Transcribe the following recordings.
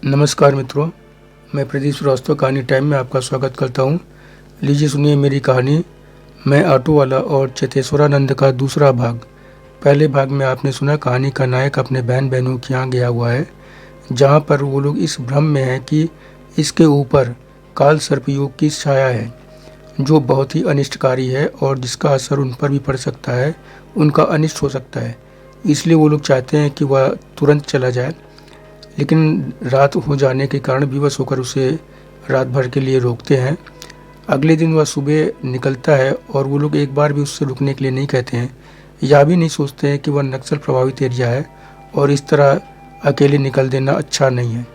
नमस्कार मित्रों, मैं प्रदीप श्रीवास्तव कहानी टाइम में आपका स्वागत करता हूँ। लीजिए सुनिए मेरी कहानी, मैं ऑटो वाला और चेतेश्वरानंद का दूसरा भाग। पहले भाग में आपने सुना कहानी का नायक अपने बहन बहनों के यहाँ गया हुआ है, जहाँ पर वो लोग इस भ्रम में हैं कि इसके ऊपर काल सर्पयोग की छाया है, जो बहुत ही अनिष्टकारी है और जिसका असर उन पर भी पड़ सकता है, उनका अनिष्ट हो सकता है। इसलिए वो लोग चाहते हैं कि वह तुरंत चला जाए, लेकिन रात हो जाने के कारण विवश होकर उसे रात भर के लिए रोकते हैं। अगले दिन वह सुबह निकलता है और वो लोग एक बार भी उससे रुकने के लिए नहीं कहते हैं, या भी नहीं सोचते हैं कि वह नक्सल प्रभावित एरिया है और इस तरह अकेले निकल देना अच्छा नहीं है।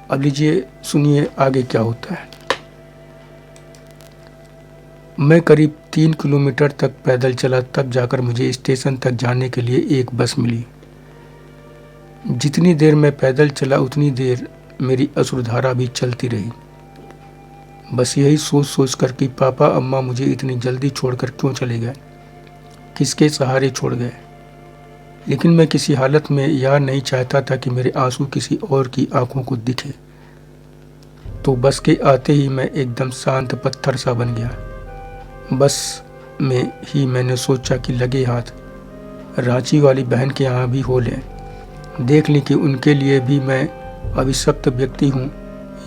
अब लीजिए सुनिए आगे क्या होता है। मैं करीब 3 किलोमीटर तक पैदल चला, तब जाकर मुझे स्टेशन तक जाने के लिए एक बस मिली। जितनी देर मैं पैदल चला उतनी देर मेरी अश्रुधारा भी चलती रही, बस यही सोच सोच कर कि पापा अम्मा मुझे इतनी जल्दी छोड़कर क्यों चले गए, किसके सहारे छोड़ गए। लेकिन मैं किसी हालत में यह नहीं चाहता था कि मेरे आंसू किसी और की आंखों को दिखे। तो बस के आते ही मैं एकदम शांत पत्थर सा बन गया। बस में ही मैंने सोचा कि लगे हाथ रांची वाली बहन के यहाँ भी हो लें, देख ली कि उनके लिए भी मैं अभिशप्त व्यक्ति हूँ,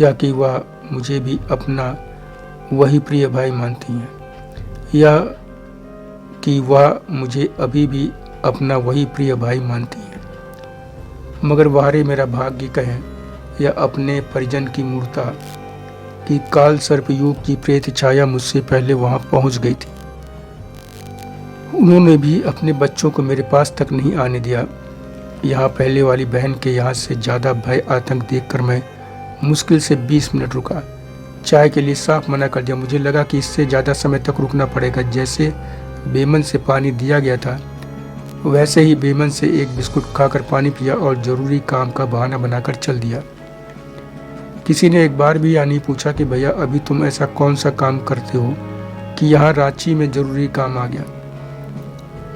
या कि वह मुझे भी अपना वही प्रिय भाई मानती हैं, या कि वह मुझे अभी भी अपना वही प्रिय भाई मानती हैं। मगर वारे मेरा भाग्य कहें या अपने परिजन की मूर्ता कि काल सर्पयोग की प्रेत छाया मुझसे पहले वहाँ पहुँच गई थी। उन्होंने भी अपने बच्चों को मेरे पास तक नहीं आने दिया। यहाँ पहले वाली बहन के यहाँ से ज़्यादा भय आतंक देखकर मैं मुश्किल से 20 मिनट रुका। चाय के लिए साफ मना कर दिया। मुझे लगा कि इससे ज़्यादा समय तक रुकना पड़ेगा। जैसे बेमन से पानी दिया गया था, वैसे ही बेमन से एक बिस्कुट खाकर पानी पिया और ज़रूरी काम का बहाना बनाकर चल दिया। किसी ने एक बार भी यह नहीं पूछा कि भैया अभी तुम ऐसा कौन सा काम करते हो कि यहाँ रांची में ज़रूरी काम आ गया।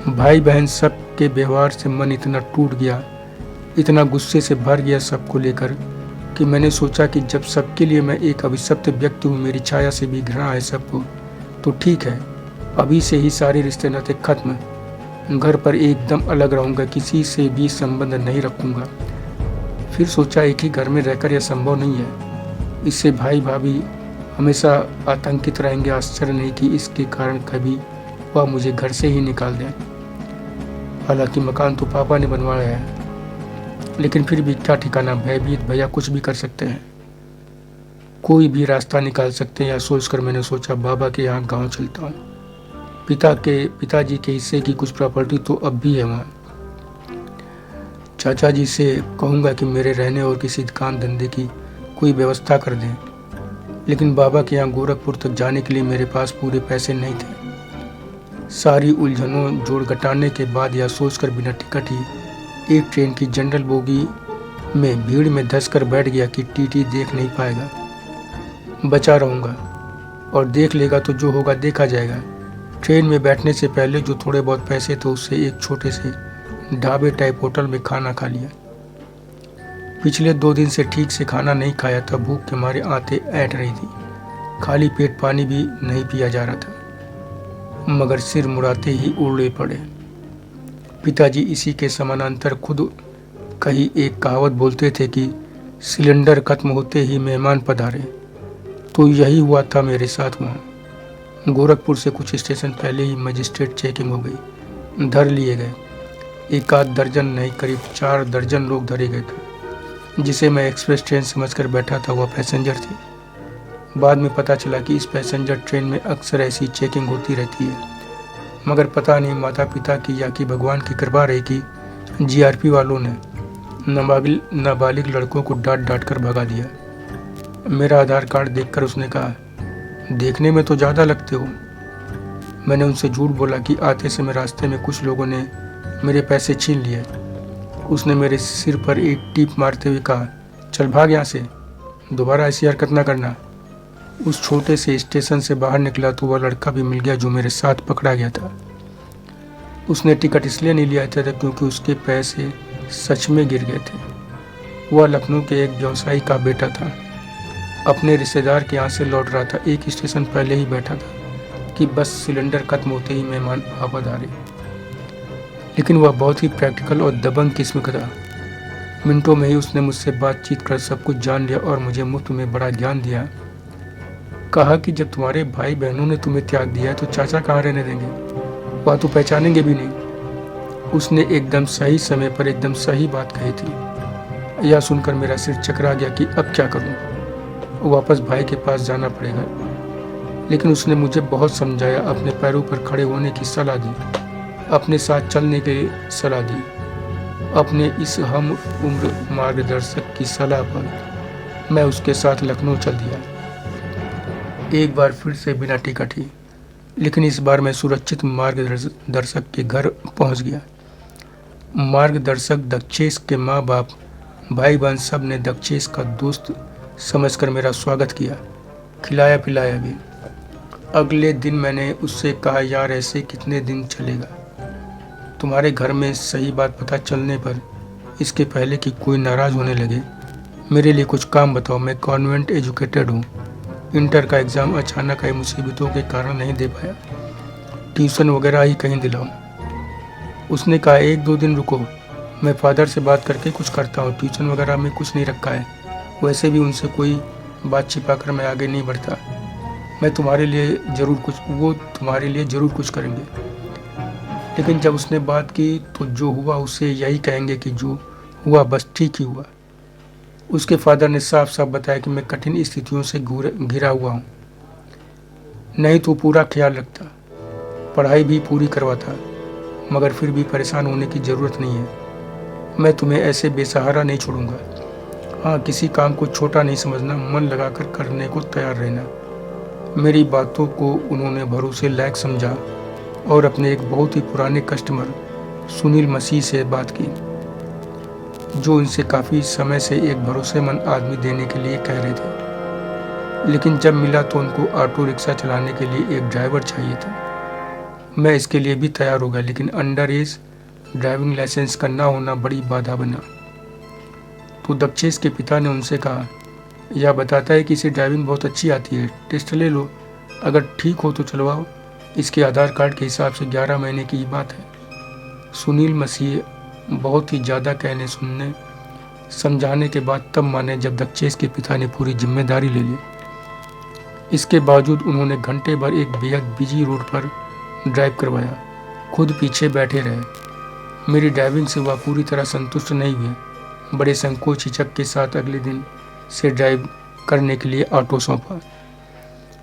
भाई बहन सब के व्यवहार से मन इतना टूट गया, इतना गुस्से से भर गया सबको लेकर, कि मैंने सोचा कि जब सबके लिए मैं एक अभिशप्त व्यक्ति हूँ, मेरी छाया से भी घृणा है सबको, तो ठीक है, अभी से ही सारे रिश्ते नाते खत्म। घर पर एकदम अलग रहूँगा, किसी से भी संबंध नहीं रखूँगा। फिर सोचा एक ही घर में रहकर यह संभव नहीं है, इससे भाई भाभी हमेशा आतंकित रहेंगे। आश्चर्य नहीं कि इसके कारण कभी वह मुझे घर से ही निकाल दें। हालांकि मकान तो पापा ने बनवाया है, लेकिन फिर भी क्या ठिकाना, भयभीत भैया कुछ भी कर सकते हैं, कोई भी रास्ता निकाल सकते हैं। या सोचकर मैंने सोचा बाबा के यहाँ गांव चलता हूँ। पिताजी के हिस्से की कुछ प्रॉपर्टी तो अब भी है वहाँ। चाचा जी से कहूँगा कि मेरे रहने और किसी काम धंधे की कोई व्यवस्था कर दें। लेकिन बाबा के यहाँ गोरखपुर तक जाने के लिए मेरे पास पूरे पैसे नहीं थे। सारी उलझनों जोड़ घटाने के बाद यह सोचकर बिना टिकट ही एक ट्रेन की जनरल बोगी में भीड़ में धंस कर बैठ गया कि टीटी देख नहीं पाएगा, बचा रहूँगा, और देख लेगा तो जो होगा देखा जाएगा। ट्रेन में बैठने से पहले जो थोड़े बहुत पैसे थे उससे एक छोटे से ढाबे टाइप होटल में खाना खा लिया। पिछले 2 दिन से ठीक से खाना नहीं खाया था, भूख के मारे आंतें ऐंठ रही थी, खाली पेट पानी भी नहीं पिया जा रहा था, मगर सिर मुड़ाते ही उड़े पड़े। पिताजी इसी के समानांतर खुद कहीं एक कहावत बोलते थे कि सिलेंडर खत्म होते ही मेहमान पधारे। तो यही हुआ था मेरे साथ वहाँ। गोरखपुर से कुछ स्टेशन पहले ही मजिस्ट्रेट चेकिंग हो गई, धर लिए गए। 1 दर्जन नहीं, करीब 4 दर्जन लोग धरे गए थे। जिसे मैं एक्सप्रेस ट्रेन समझकर बैठा था वह पैसेंजर थे। बाद में पता चला कि इस पैसेंजर ट्रेन में अक्सर ऐसी चेकिंग होती रहती है, मगर पता नहीं माता पिता की या कि भगवान की कृपा रही कि जीआरपी वालों ने नाबालिग लड़कों को डांट डांट कर भगा दिया। मेरा आधार कार्ड देखकर उसने कहा, देखने में तो ज़्यादा लगते हो। मैंने उनसे झूठ बोला कि आते समय रास्ते में कुछ लोगों ने मेरे पैसे छीन लिए। उसने मेरे सिर पर एक टीप मारते हुए कहा, चल भाग यहाँ से, दोबारा ऐसी हरकत ना करना। उस छोटे से स्टेशन से बाहर निकला तो वह लड़का भी मिल गया जो मेरे साथ पकड़ा गया था। उसने टिकट इसलिए नहीं लिया था क्योंकि उसके पैसे सच में गिर गए थे। वह लखनऊ के एक व्यवसायी का बेटा था। अपने रिश्तेदार के यहाँ से लौट रहा था। एक स्टेशन पहले ही बैठा था कि बस सिलेंडर खत्म होते ही मेहमान आ पधारे। लेकिन वह बहुत ही प्रैक्टिकल और दबंग किस्म का था। मिनटों में ही उसने मुझसे बातचीत कर सब कुछ जान लिया और मुझे मुफ्त में बड़ा ज्ञान दिया। कहा कि जब तुम्हारे भाई बहनों ने तुम्हें त्याग दिया है तो चाचा कहाँ रहने देंगे, वह तो पहचानेंगे भी नहीं। उसने एकदम सही समय पर एकदम सही बात कही थी। यह सुनकर मेरा सिर चकरा गया कि अब क्या करूं। वापस भाई के पास जाना पड़ेगा। लेकिन उसने मुझे बहुत समझाया, अपने पैरों पर खड़े होने की सलाह दी, अपने साथ चलने की सलाह दी। अपने इस हम उम्र मार्गदर्शक की सलाह पर मैं उसके साथ लखनऊ चल दिया। एक बार फिर से बिना टिकट ही, लेकिन इस बार मैं सुरक्षित मार्गदर्शक के घर पहुंच गया। मार्गदर्शक दक्षेश के माँ बाप, भाई बहन सब ने दक्षेश का दोस्त समझकर मेरा स्वागत किया, खिलाया पिलाया भी। अगले दिन मैंने उससे कहा, यार ऐसे कितने दिन चलेगा तुम्हारे घर में। सही बात पता चलने पर, इसके पहले कि कोई नाराज़ होने लगे, मेरे लिए कुछ काम बताओ। मैं कॉन्वेंट एजुकेटेड हूँ। इंटर का एग्ज़ाम अचानक आई मुसीबतों के कारण नहीं दे पाया। ट्यूशन वगैरह ही कहीं दिलाऊं। उसने कहा, 1-2 दिन रुको, मैं फादर से बात करके कुछ करता हूँ। ट्यूशन वगैरह में कुछ नहीं रखा है, वैसे भी उनसे कोई बात छिपा कर मैं आगे नहीं बढ़ता। वो तुम्हारे लिए ज़रूर कुछ करेंगे। लेकिन जब उसने बात की तो जो हुआ उसे यही कहेंगे कि जो हुआ बस ठीक ही हुआ। उसके फादर ने साफ साफ बताया कि मैं कठिन स्थितियों से घिरा हुआ हूँ, नहीं तो पूरा ख्याल रखता, पढ़ाई भी पूरी करवाता, मगर फिर भी परेशान होने की ज़रूरत नहीं है। मैं तुम्हें ऐसे बेसहारा नहीं छोड़ूंगा। हाँ, किसी काम को छोटा नहीं समझना, मन लगाकर करने को तैयार रहना। मेरी बातों को उन्होंने भरोसे लायक समझा और अपने एक बहुत ही पुराने कस्टमर सुनील मसीह से बात की, जो इनसे काफ़ी समय से एक भरोसेमंद आदमी देने के लिए कह रहे थे। लेकिन जब मिला तो उनको ऑटो रिक्शा चलाने के लिए एक ड्राइवर चाहिए था। मैं इसके लिए भी तैयार हो गया, लेकिन अंडर एज ड्राइविंग लाइसेंस का ना होना बड़ी बाधा बना। तो दक्षेश के पिता ने उनसे कहा, यह बताता है कि इसे ड्राइविंग बहुत अच्छी आती है, टेस्ट ले लो, अगर ठीक हो तो चलवाओ। इसके आधार कार्ड के हिसाब से 11 महीने की बात है। सुनील मसीह बहुत ही ज़्यादा कहने सुनने समझाने के बाद तब माने जब दक्षेश के पिता ने पूरी जिम्मेदारी ले ली। इसके बावजूद उन्होंने घंटे भर एक बेहद बिजी रोड पर ड्राइव करवाया, खुद पीछे बैठे रहे। मेरी ड्राइविंग से वह पूरी तरह संतुष्ट नहीं हुए। बड़े संकोच हिचक के साथ अगले दिन से ड्राइव करने के लिए ऑटो सौंपा।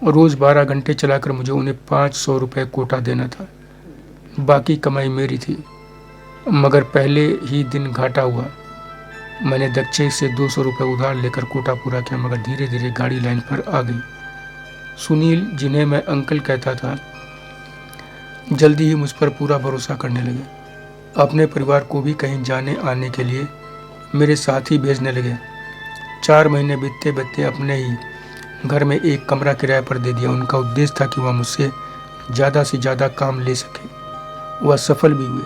रोज़ 12 घंटे चलाकर मुझे उन्हें 500 रुपये कोटा देना था। बाकी कमाई मेरी थी, मगर पहले ही दिन घाटा हुआ। मैंने दक्षेश से 200 रुपये उधार लेकर कोटा पूरा किया, मगर धीरे धीरे गाड़ी लाइन पर आ गई। सुनील, जिन्हें मैं अंकल कहता था, जल्दी ही मुझ पर पूरा भरोसा करने लगे। अपने परिवार को भी कहीं जाने आने के लिए मेरे साथ ही भेजने लगे। 4 महीने बीतते बीतते अपने ही घर में एक कमरा किराए पर दे दिया। उनका उद्देश्य था कि वह मुझसे ज़्यादा से ज़्यादा काम ले सके। वह सफल भी हुए।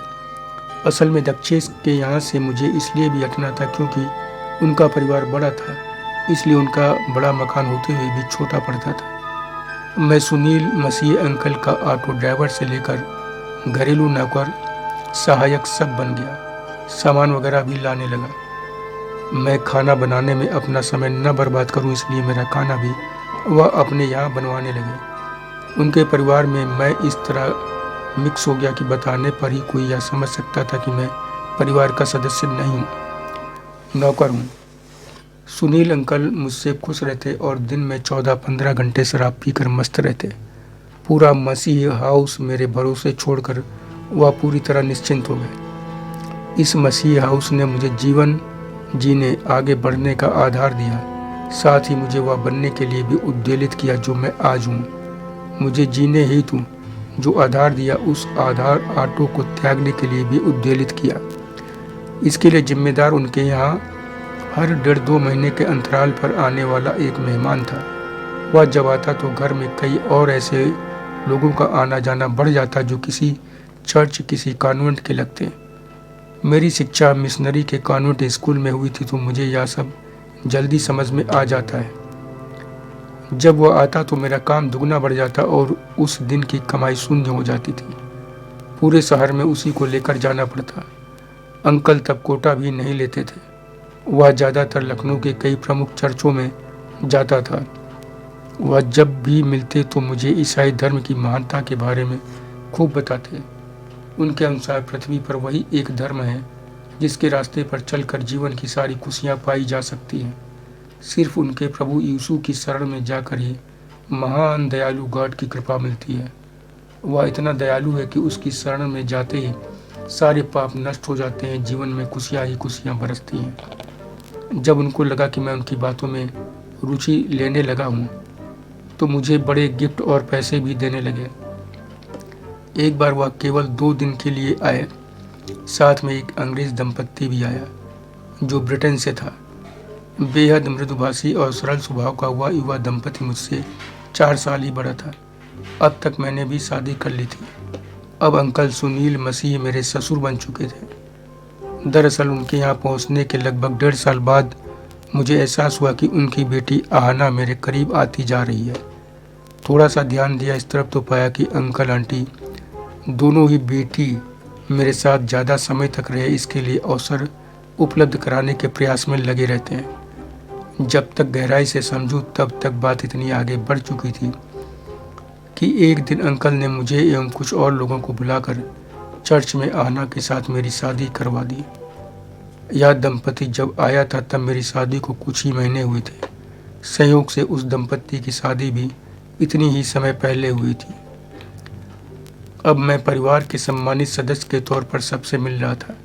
असल में दक्षेश के यहाँ से मुझे इसलिए भी हटना था क्योंकि उनका परिवार बड़ा था, इसलिए उनका बड़ा मकान होते हुए भी छोटा पड़ता था। मैं सुनील मसीह अंकल का ऑटो ड्राइवर से लेकर घरेलू नौकर, सहायक सब बन गया। सामान वगैरह भी लाने लगा। मैं खाना बनाने में अपना समय न बर्बाद करूं, इसलिए मेरा खाना भी वह अपने यहाँ बनवाने लगे। उनके परिवार में मैं इस तरह मिक्स हो गया कि बताने पर ही कोई यह समझ सकता था कि मैं परिवार का सदस्य नहीं, नौकर हूँ। सुनील अंकल मुझसे खुश रहते और दिन में 14-15 घंटे शराब पीकर मस्त रहते। पूरा मसीह हाउस मेरे भरोसे छोड़कर वह पूरी तरह निश्चिंत हो गए। इस मसीह हाउस ने मुझे जीवन जीने, आगे बढ़ने का आधार दिया, साथ ही मुझे वह बनने के लिए भी उद्वेलित किया जो मैं आज हूँ। मुझे जीने हेतु जो आधार दिया, उस आधार ऑटो को त्यागने के लिए भी उद्वेलित किया। इसके लिए जिम्मेदार उनके यहाँ हर 1.5-2 महीने के अंतराल पर आने वाला एक मेहमान था। वह जब आता तो घर में कई और ऐसे लोगों का आना जाना बढ़ जाता जो किसी चर्च, किसी कॉन्वेंट के लगते। मेरी शिक्षा मिशनरी के कॉन्वेंट स्कूल में हुई थी, तो मुझे यह सब जल्दी समझ में आ जाता है। जब वह आता तो मेरा काम दुगना बढ़ जाता और उस दिन की कमाई शून्य हो जाती थी। पूरे शहर में उसी को लेकर जाना पड़ता। अंकल तब कोटा भी नहीं लेते थे। वह ज़्यादातर लखनऊ के कई प्रमुख चर्चों में जाता था। वह जब भी मिलते तो मुझे ईसाई धर्म की महानता के बारे में खूब बताते। उनके अनुसार पृथ्वी पर वही एक धर्म है जिसके रास्ते पर चलकर जीवन की सारी खुशियाँ पाई जा सकती हैं। सिर्फ उनके प्रभु यीशु की शरण में जाकर ही महान दयालु गॉड की कृपा मिलती है। वह इतना दयालु है कि उसकी शरण में जाते ही सारे पाप नष्ट हो जाते हैं, जीवन में खुशियाँ ही खुशियाँ बरसती हैं। जब उनको लगा कि मैं उनकी बातों में रुचि लेने लगा हूँ तो मुझे बड़े गिफ्ट और पैसे भी देने लगे। एक बार वह केवल 2 दिन के लिए आए। साथ में एक अंग्रेज दंपत्ति भी आया जो ब्रिटेन से था। बेहद मृदुभाषी और सरल स्वभाव का हुआ युवा दंपति मुझसे 4 साल ही बड़ा था। अब तक मैंने भी शादी कर ली थी। अब अंकल सुनील मसीह मेरे ससुर बन चुके थे। दरअसल उनके यहाँ पहुँचने के लगभग 1.5 साल बाद मुझे एहसास हुआ कि उनकी बेटी आहना मेरे करीब आती जा रही है। थोड़ा सा ध्यान दिया इस तरफ तो पाया कि अंकल आंटी दोनों ही बेटी मेरे साथ ज़्यादा समय तक रहे, इसके लिए अवसर उपलब्ध कराने के प्रयास में लगे रहते हैं। जब तक गहराई से समझूं तब तक बात इतनी आगे बढ़ चुकी थी कि एक दिन अंकल ने मुझे एवं कुछ और लोगों को बुलाकर चर्च में आहना के साथ मेरी शादी करवा दी। यह दंपति जब आया था तब मेरी शादी को कुछ ही महीने हुए थे। संयोग से उस दंपति की शादी भी इतनी ही समय पहले हुई थी। अब मैं परिवार के सम्मानित सदस्य के तौर पर सबसे मिल रहा था।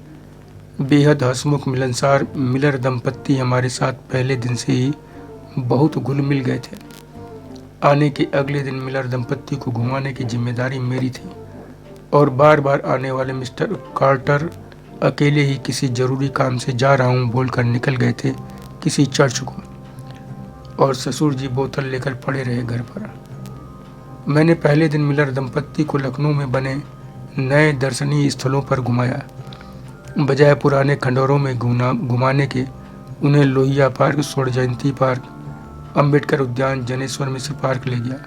बेहद हंसमुख मिलनसार मिलर दंपत्ति हमारे साथ पहले दिन से ही बहुत घुल मिल गए थे। आने के अगले दिन मिलर दंपत्ति को घुमाने की जिम्मेदारी मेरी थी और बार बार आने वाले मिस्टर कार्टर अकेले ही किसी जरूरी काम से जा रहा हूँ बोलकर निकल गए थे किसी चर्च को, और ससुर जी बोतल लेकर पड़े रहे घर पर। मैंने पहले दिन मिलर दंपत्ति को लखनऊ में बने नए दर्शनीय स्थलों पर घुमाया। बजाय पुराने खंडोरों में घुमाने के उन्हें लोहिया पार्क, स्वर्ण जयंती पार्क, अंबेडकर उद्यान, जनेश्वर मिश्र पार्क ले गया।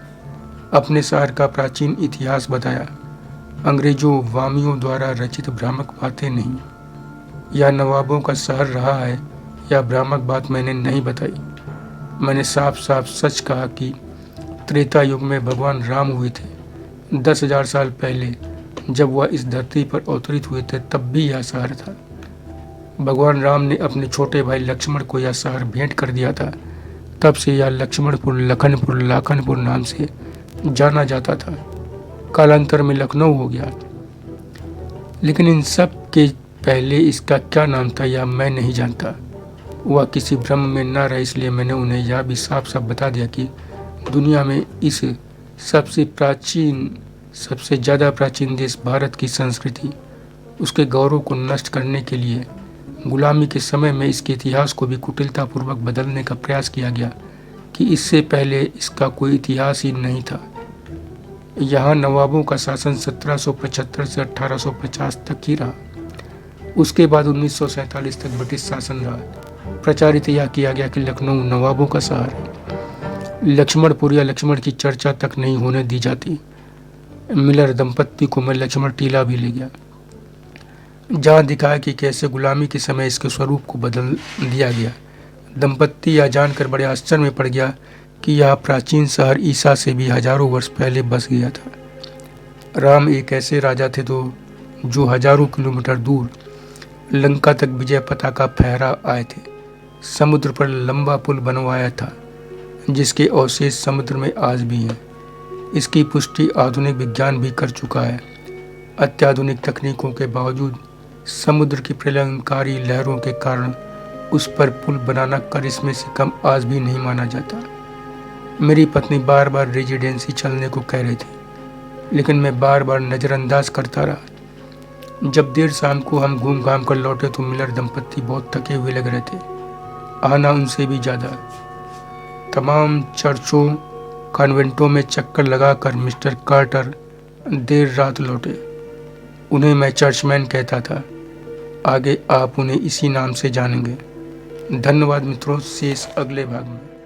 अपने शहर का प्राचीन इतिहास बताया। अंग्रेजों वामियों द्वारा रचित भ्रामक बातें नहीं। यह नवाबों का शहर रहा है, यह भ्रामक बात मैंने नहीं बताई। मैंने साफ साफ सच कहा कि त्रेता युग में भगवान राम हुए थे। 10,000 साल पहले जब वह इस धरती पर अवतरित हुए थे तब भी यह शहर था। भगवान राम ने अपने छोटे भाई लक्ष्मण को यह शहर भेंट कर दिया था। तब से यह लक्ष्मणपुर, लखनपुर, लाखनपुर नाम से जाना जाता था। कालांतर में लखनऊ हो गया। लेकिन इन सब के पहले इसका क्या नाम था यह मैं नहीं जानता। वह किसी भ्रम में न रहे, इसलिए मैंने उन्हें यह भी साफ साफ बता दिया कि दुनिया में इस सबसे ज़्यादा प्राचीन देश भारत की संस्कृति, उसके गौरव को नष्ट करने के लिए गुलामी के समय में इसके इतिहास को भी कुटिलतापूर्वक बदलने का प्रयास किया गया कि इससे पहले इसका कोई इतिहास ही नहीं था। यहाँ नवाबों का शासन 1775 से 1850 तक ही रहा। उसके बाद 1947 तक ब्रिटिश शासन रहा। प्रचारित यह किया गया कि लखनऊ नवाबों का शहर है। लक्ष्मणपुर या लक्ष्मण की चर्चा तक नहीं होने दी जाती। मिलर दंपत्ति को मैं लक्ष्मण टीला भी ले गया, जहाँ दिखाया कि कैसे गुलामी के समय इसके स्वरूप को बदल दिया गया। दंपत्ति यह जानकर बड़े आश्चर्य में पड़ गया कि यह प्राचीन शहर ईसा से भी हजारों वर्ष पहले बस गया था। राम एक ऐसे राजा थे जो हजारों किलोमीटर दूर लंका तक विजय पताका फहरा आए थे। समुद्र पर लंबा पुल बनवाया था जिसके अवशेष समुद्र में आज भी हैं। इसकी पुष्टि आधुनिक विज्ञान भी कर चुका है। अत्याधुनिक तकनीकों के बावजूद समुद्र की प्रलयंकारी लहरों के कारण उस पर पुल बनाना करिश्मे से कम आज भी नहीं माना जाता। मेरी पत्नी बार बार रेजिडेंसी चलने को कह रही थी, लेकिन मैं बार बार नज़रअंदाज करता रहा। जब देर शाम को हम घूम घाम कर लौटे तो मिलर दंपत्ति बहुत थके हुए लग रहे थे, आना उनसे भी ज़्यादा। तमाम चर्चों कॉन्वेंटों में चक्कर लगाकर मिस्टर कार्टर देर रात लौटे। उन्हें मैं चर्चमैन कहता था। आगे आप उन्हें इसी नाम से जानेंगे। धन्यवाद मित्रों, शेष अगले भाग में।